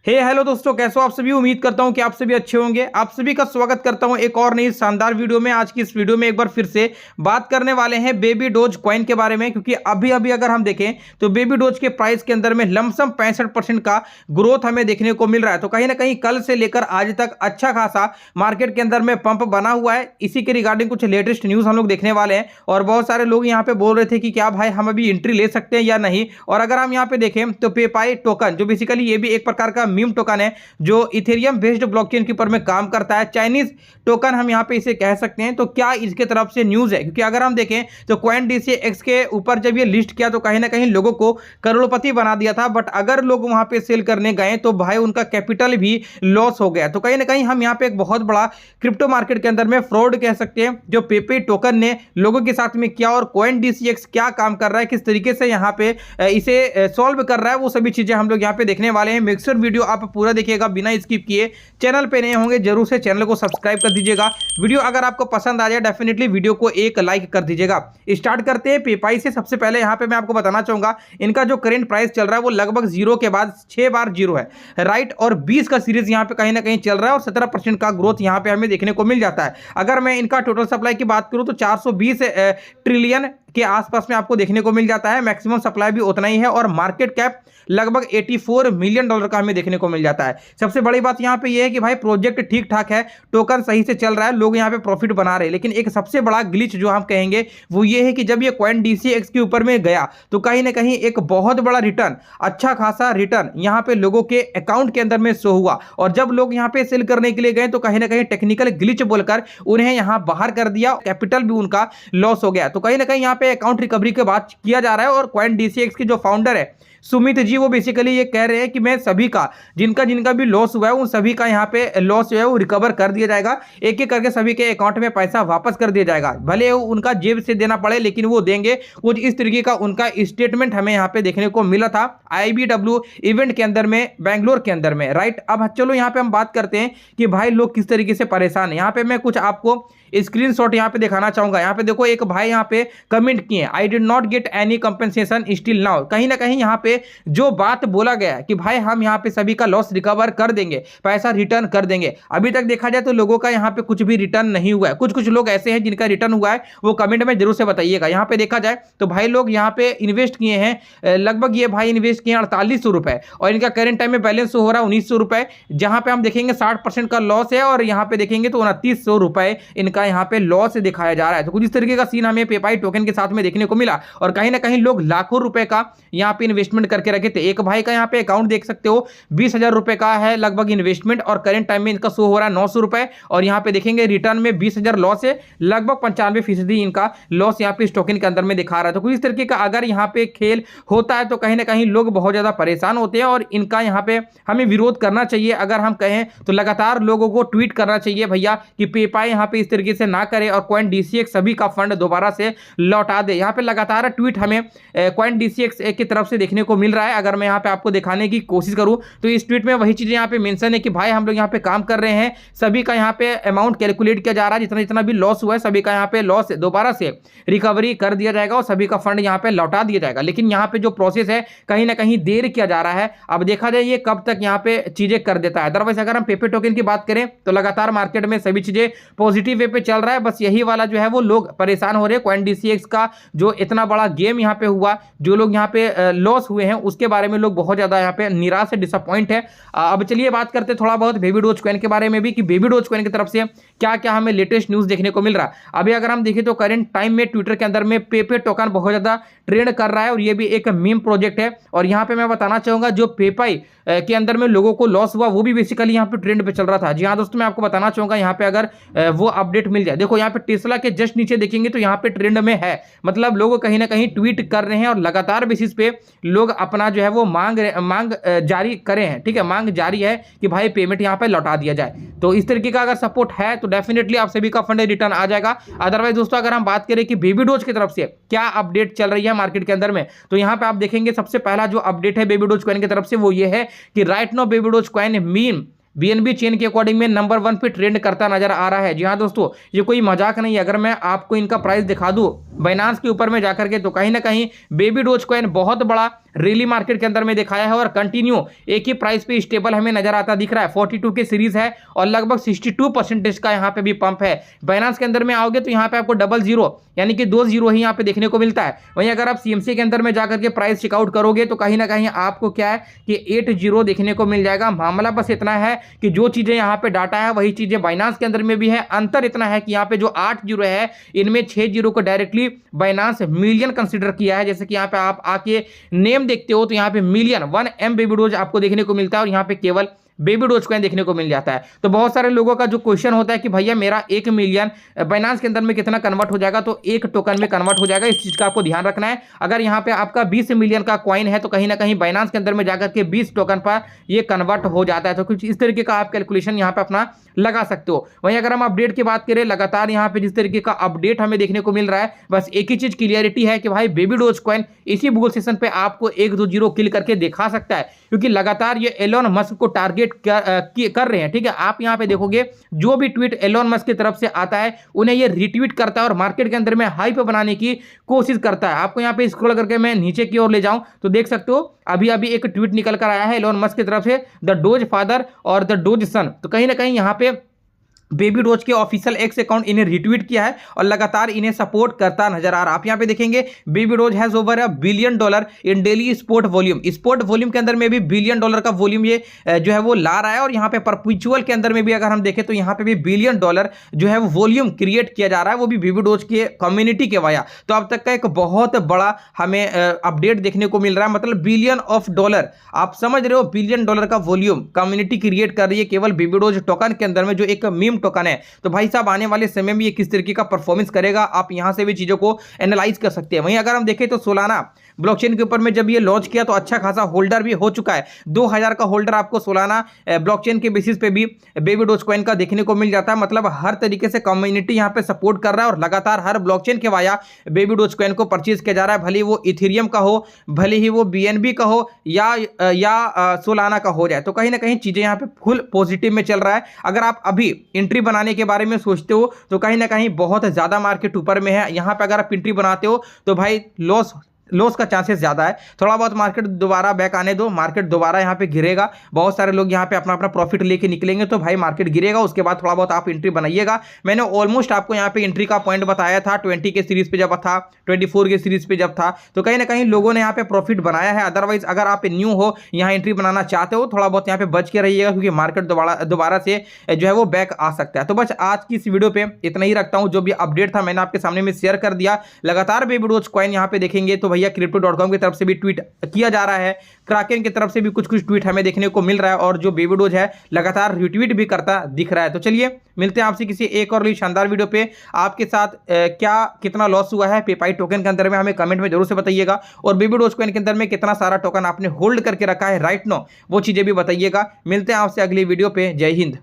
Hello दोस्तों, कैसे हो आप सभी। उम्मीद करता हूं कि आप सभी अच्छे होंगे। आप सभी का स्वागत करता हूं एक और नई शानदार वीडियो में। आज की इस वीडियो में एक बार फिर से बात करने वाले हैं बेबी डोज कॉइन के बारे में, क्योंकि अभी अभी अगर हम देखें तो बेबी डोज के प्राइस के अंदर में लमसम 65% का ग्रोथ हमें देखने को मिल रहा है। तो कहीं ना कहीं कल से लेकर आज तक अच्छा खासा मार्केट के अंदर में पंप बना हुआ है। इसी के रिगार्डिंग कुछ लेटेस्ट न्यूज हम लोग देखने वाले हैं और बहुत सारे लोग यहाँ पे बोल रहे थे कि क्या भाई हम अभी एंट्री ले सकते हैं या नहीं। और अगर हम यहाँ पे देखें तो पेपाई टोकन, जो बेसिकली ये भी एक प्रकार का मीम टोकन है जो इथेरियम बेस्ड ब्लॉकचेन के ऊपर में काम करता है, चाइनीज टोकन हम यहां पे इसे कह सकते हैं। तो क्या इसके तरफ से न्यूज है, क्योंकि अगर हम देखें तो कॉइन डीसीएक्स के ऊपर जब ये लिस्ट किया तो कहीं ना कहीं लोगों को करोड़पति बना दिया था। बट अगर लोग वहां पे सेल करने गए तो भाई उनका कैपिटल भी लॉस हो गया। तो कहीं ना कहीं हम यहां पे एक बहुत बड़ा क्रिप्टो मार्केट के अंदर में फ्रॉड कह सकते हैं जो पेपे टोकन ने लोगों के साथ में किया, और कॉइन डीसीएक्स क्या काम कर रहा है, किस तरीके से यहां पे इसे सॉल्व कर रहा है, वो सभी चीजें हम लोग यहां पे देखने वाले हैं। मेक श्योर वीडियो आप पूरा देखिएगा बिना स्किप किए। चैनल पे नए होंगे जरूर से चैनल को सब्सक्राइब कर दीजिएगा। वीडियो अगर आपको पसंद आ जाए डेफिनेटली वीडियो को एक लाइक कर दीजिएगा। स्टार्ट करते हैं पेपाई से। सबसे पहले यहां पे मैं आपको बताना चाहूंगा इनका जो करंट प्राइस चल रहा है वो लगभग जीरो के बाद 6 बार जीरो है, राइट। और 20 का सीरीज यहां पे कहीं ना कहीं चल रहा है और 17% का ग्रोथ यहां पे हमें देखने को मिल जाता है। अगर मैं इनका टोटल सप्लाई की बात करूं तो 420 ट्रिलियन के आसपास में आपको देखने को मिल जाता है। मैक्सिमम सप्लाई भी उतना ही है और मार्केट कैप लगभग $84 मिलियन का हमें देखने को मिल जाता है। सबसे बड़ी बात यहां पे ये है कि भाई प्रोजेक्ट ठीक ठाक है, टोकन सही से चल रहा है, लोग यहां पे प्रॉफिट बना रहे हैं। लेकिन एक सबसे बड़ा ग्लिच जो हम कहेंगे वो ये है कि जब ये कॉइन डीसीएक्स के ऊपर में गया तो कहीं ना कहीं एक बहुत बड़ा रिटर्न, अच्छा खासा रिटर्न यहां पे लोगों के अकाउंट के अंदर में शो हुआ। और जब लोग यहां पे सेल करने के लिए गए तो कहीं ना कहीं टेक्निकल ग्लिच बोलकर उन्हें यहां बाहर कर दिया, कैपिटल भी उनका लॉस हो गया। तो कहीं ना कहीं यहां पे अकाउंट रिकवरी की बात किया जा रहा है और कॉइन डीसीएक्स के जो फाउंडर है सुमित जी, वो बेसिकली ये कह रहे हैं कि मैं सभी का जिनका जिनका भी लॉस हुआ है उन सभी का यहाँ पे लॉस जो है वो रिकवर कर दिया जाएगा। एक एक करके सभी के अकाउंट में पैसा वापस कर दिया जाएगा, भले वो उनका जेब से देना पड़े लेकिन वो देंगे। कुछ इस तरीके का उनका स्टेटमेंट हमें यहाँ पे देखने को मिला था IBW इवेंट के अंदर में, बैंगलोर के अंदर में, राइट। अब चलो यहाँ पे हम बात करते हैं कि भाई लोग किस तरीके से परेशान है। यहाँ पे मैं कुछ आपको स्क्रीनशॉट यहाँ पे दिखाना चाहूंगा। यहाँ पे देखो एक भाई यहाँ पे कमेंट किए, I did not get any compensation still now. कहीं ना कहीं यहाँ पे जो बात बोला गया है कि भाई हम यहाँ पे सभी का लॉस रिकवर कर देंगे, पैसा रिटर्न कर देंगे, अभी तक देखा जाए तो लोगों का यहाँ पे कुछ भी रिटर्न नहीं हुआ है। कुछ कुछ लोग ऐसे हैं जिनका रिटर्न हुआ है, वो कमेंट में जरूर से बताइएगा। यहाँ पे देखा जाए तो भाई लोग यहाँ पे इन्वेस्ट किए हैं, लगभग ये भाई इन्वेस्ट किए 4800 रुपए और इनका करंट टाइम में बैलेंस हो रहा है 1900 रुपए। जहां पे हम देखेंगे 60% का लॉस है और यहाँ पे देखेंगे तो 2900 रुपए इनका यहाँ पे लॉस दिखाया जा रहा है। तो कुछ इस तरीके का सीन हमें पेपाई टोकन के साथ में देखने को मिला और कहीं ना कहीं लोग लाखों रुपए का यहाँ पे इन्वेस्टमेंट करके रखे थे। एक भाई का यहाँ पे अकाउंट देख सकते हो 20,000 रुपए का है लगभग इन्वेस्टमेंट और करंट टाइम में इनका शो हो रहा है 900 रुपए और यहाँ पे देखेंगे रिटर्न में 20,000 लॉस है, लगभग 95% इनका लॉस यहाँ पे इस टोकन के अंदर में दिखा रहा है। तो कुछ इस तरीके का अगर यहाँ पे खेल होता है तो कहीं ना कहीं लोग बहुत ज्यादा परेशान होते हैं और इनका यहाँ पे हमें विरोध करना चाहिए। अगर हम कहें तो लगातार लोगों को ट्वीट करना चाहिए भैया कि पेपाई यहाँ पे इस तरीके से ना करे और कॉइन डीसीएक्स सभी का फंड दोबारा से लौटा दे। यहाँ पे लगातार ट्वीट हमें कॉइन डीसीएक्स की तरफ से देखने को मिल रहा है। अगर मैं यहाँ पे आपको दिखाने की कोशिश करूं तो इस ट्वीट में वही चीजें यहाँ पे मेंशन है कि भाई हम लोग यहाँ पे काम कर रहे हैं, सभी का यहाँ पे अमाउंट कैलकुलेट किया जा रहा है, जितना जितना भी लॉस हुआ है सभी का यहाँ पे लॉस दोबारा से रिकवरी कर दिया जाएगा और सभी का फंड यहाँ पे लौटा दिया जाएगा। लेकिन यहाँ पे जो प्रोसेस है कहीं ना कहीं देर किया जा रहा है। अब देखा जाए ये कब तक यहाँ पे चीजें कर देता है। अदरवाइज अगर हम पेपर टोकन की बात करें तो लगातार मार्केट में सभी चीजें पॉजिटिव वे पे चल रहा है। बस यही वाला जो है वो लोग परेशान हो रहे हैं। कॉइन डीसीएक्स का जो इतना बड़ा गेम यहाँ पे हुआ, जो लोग यहाँ पे लॉस हुए हैं उसके बारे में लोग बहुत ज्यादा यहाँ पे निराश है, डिसअपॉइंट है। अब चलिए बात करते हैं थोड़ा बहुत बेबी डोज कॉइन के बारे में भी कि बेबी डोज कॉइन की तरफ से क्या क्या हमें लेटेस्ट न्यूज देखने को मिल रहा है। अभी अगर हम देखें तो करंट टाइम में ट्विटर के अंदर में पेपे टोकन बहुत ज्यादा ट्रेंड कर रहा है और ये भी एक मीम प्रोजेक्ट है। और यहाँ पे मैं बताना चाहूंगा जो पेपाई के अंदर में लोगों को लॉस हुआ वो भी बेसिकली यहाँ पे ट्रेंड पे चल रहा था। जी हाँ दोस्तों, मैं आपको बताना चाहूंगा यहाँ पे अगर वो अपडेट मिल जाए, देखो यहाँ पे टेस्ला के जस्ट नीचे देखेंगे तो यहाँ पे ट्रेंड में है, मतलब लोग कहीं ना कहीं ट्वीट कर रहे हैं और लगातार बेसिस पे लोग अपना जो है वो मांग जारी करे हैं। ठीक है, मांग जारी है कि भाई पेमेंट यहाँ पे लौटा दिया जाए। तो इस तरीके का अगर सपोर्ट है तो डेफिनेटली आप सभी का फंड रिटर्न आ जाएगा। अदरवाइज दोस्तों अगर हम बात करें कि बेबी डोज की तरफ से क्या अपडेट चल रही है मार्केट के अंदर में, तो यहाँ पे आप देखेंगे सबसे पहला जो अपडेट है बेबी डोज कॉइन की तरफ से वो ये है कि right now baby dose coin meme BNB chain के अकॉर्डिंग में नंबर 1 पे ट्रेंड करता नजर आ रहा है। जी हाँ दोस्तों, ये कोई मजाक नहीं है। अगर मैं आपको इनका प्राइस दिखा दूं बाइनांस के ऊपर में जाकर के, तो कहीं ना कहीं बेबी डोज कॉइन बहुत बड़ा रैली मार्केट के अंदर में दिखाया है और कंटिन्यू एक ही प्राइस पे स्टेबल हमें नजर आता दिख रहा है। 42 के सीरीज है और लगभग 62% का यहाँ पे भी पंप है। बाइनांस के अंदर में आओगे तो यहाँ पे आपको 00 यानी कि 2 जीरो ही यहाँ पे देखने को मिलता है। वहीं अगर आप सीएमसी के अंदर में जाकर के प्राइस चेकआउट करोगे तो कहीं ना कहीं आपको क्या है कि 80 देखने को मिल जाएगा। मामला बस इतना है कि जो चीजें यहाँ पे डाटा है वही चीजें बाइनांस के अंदर में भी है। अंतर इतना है कि यहाँ पे जो 8 जीरो है इनमें 6 जीरो को डायरेक्टली बाइनांस मिलियन कंसिडर किया है। जैसे कि यहाँ पे आप आके नेम देखते हो तो यहाँ पे मिलियन 1M बेबी डोज आपको देखने को मिलता है और यहाँ पे केवल बेबी डोज कॉइन देखने को मिल जाता है। तो बहुत सारे लोगों का जो क्वेश्चन होता है कि भैया मेरा 1 मिलियन बाइनांस के अंदर में कितना कन्वर्ट हो जाएगा, तो 1 टोकन में कन्वर्ट हो जाएगा। इस चीज का आपको ध्यान रखना है। अगर यहाँ पे आपका 20 मिलियन का कॉइन है तो कहीं ना कहीं बाइनांस के अंदर में जाकर के 20 टोकन पर ये कन्वर्ट हो जाता है। तो कुछ इस तरीके का आप कैलकुलेशन यहाँ पे अपना लगा सकते हो। वहीं अगर हम अपडेट की बात करें, लगातार यहाँ पे जिस तरीके का अपडेट हमें देखने को मिल रहा है, बस एक ही चीज क्लियरिटी है कि भाई बेबी डोज कॉइन इसी बुल सेशन पे आपको 1-2 किल करके दिखा सकता है, क्योंकि लगातार ये एलोन मस्क को टारगेट कर रहे हैं। ठीक है, आप यहाँ पे देखोगे जो भी ट्वीट एलोन मस्क की तरफ से आता है उन्हें ये रिट्वीट करता है और मार्केट के अंदर में हाइप बनाने की कोशिश करता है। आपको यहाँ पे स्क्रॉल करके मैं नीचे की ओर ले जाऊं तो देख सकते हो अभी अभी एक ट्वीट निकल कर आया है एलोन मस्क की तरफ से, द डोज फादर और द डोज सन। तो कहीं ना कहीं यहाँ पे बेबी डोज के ऑफिशियल एक्स अकाउंट इन्हें रिट्वीट किया है और लगातार इन्हें सपोर्ट करता नजर आ रहा है। आप यहाँ पे देखेंगे baby dose has over $1 billion in daily sport volume. Sport volume के अंदर में भी $1 बिलियन का वॉल्यूम ये जो है वो ला रहा है। और यहाँ पे परपेचुअल के अंदर में भी अगर हम देखें तो यहाँ पे भी $1 बिलियन जो है वो वॉल्यूम क्रिएट किया जा रहा है, वो भी बेबी डोज के कम्युनिटी के वाया। तो अब तक का एक बहुत बड़ा हमें अपडेट देखने को मिल रहा है। मतलब $1 बिलियन, आप समझ रहे हो, $1 बिलियन का वॉल्यूम कम्युनिटी क्रिएट कर रही है केवल बेबी डोज टोकन के अंदर में, जो एक मीम टोकन है। तो भाई साहब आने वाले समय में ये किस तरीके का परफॉर्मेंस करेगा, आप यहां से भी चीजों को एनालाइज कर सकते हैं। वहीं अगर हम देखें तो सोलाना ब्लॉकचेन के ऊपर में जब ये लॉन्च किया तो अच्छा खासा होल्डर भी हो चुका है। 2000 का होल्डर आपको सोलाना ब्लॉकचेन के बेसिस पे भी बेबी डोज कॉइन का देखने को मिल जाता है। मतलब हर तरीके से कम्युनिटी यहां पे सपोर्ट कर रहा है और लगातार हर ब्लॉकचेन के वाया बेबी डोज कॉइन को परचेज किया जा रहा है। भले वो इथेरियम का हो, भले ही वो बीएनबी का हो या सोलाना का हो जाए, तो कहीं ना कहीं चीजें यहाँ पे फुल पॉजिटिव में चल रहा है। अगर आप अभी एंट्री बनाने के बारे में सोचते हो तो कहीं ना कहीं बहुत ज्यादा मार्केट ऊपर में है। यहाँ पे अगर आप एंट्री बनाते हो तो भाई लॉस का चांसेस ज्यादा है। थोड़ा बहुत मार्केट दोबारा बैक आने दो, मार्केट दोबारा यहाँ पे गिरेगा, बहुत सारे लोग यहाँ पे अपना अपना प्रॉफिट लेके निकलेंगे तो भाई मार्केट गिरेगा, उसके बाद थोड़ा बहुत आप एंट्री बनाइएगा। मैंने ऑलमोस्ट आपको यहाँ पे एंट्री का पॉइंट बताया था 20 के सीरीज पे जब था, 24 के सीरीज पे जब था, तो कहीं ना कहीं लोगों ने यहाँ पे प्रॉफिट बनाया है। अदरवाइज अगर आप न्यू हो, यहाँ एंट्री बनाना चाहते हो, थोड़ा बहुत यहाँ पे बच के रहिएगा, क्योंकि मार्केट दोबारा से जो है वो बैक आ सकता है। तो बस आज की इस वीडियो पे इतना ही रखता हूँ। जो भी अपडेट था मैंने आपके सामने में शेयर कर दिया। लगातार बेबी डोज कॉइन यहाँ पे देखेंगे तो भैया crypto.com की तरफ से भी ट्वीट किया जा रहा है, क्राकेन की तरफ से भी कुछ ट्वीट हमें देखने को मिल रहा है और जो बेबी डोज है लगातार रिट्वीट भी करता दिख रहा है। तो चलिए मिलते हैं आपसे किसी एक और शानदार वीडियो पे। आपके साथ कितना लॉस हुआ है पेपाई टोकन के अंदर में हमें कमेंट में जरूर से बताइएगा, और बेबी डोज कॉइन के अंदर में कितना सारा टोकन आपने होल्ड करके रखा है राइट नो, वो चीजें भी बताइएगा। मिलते हैं आपसे अगली वीडियो पे। जय हिंद।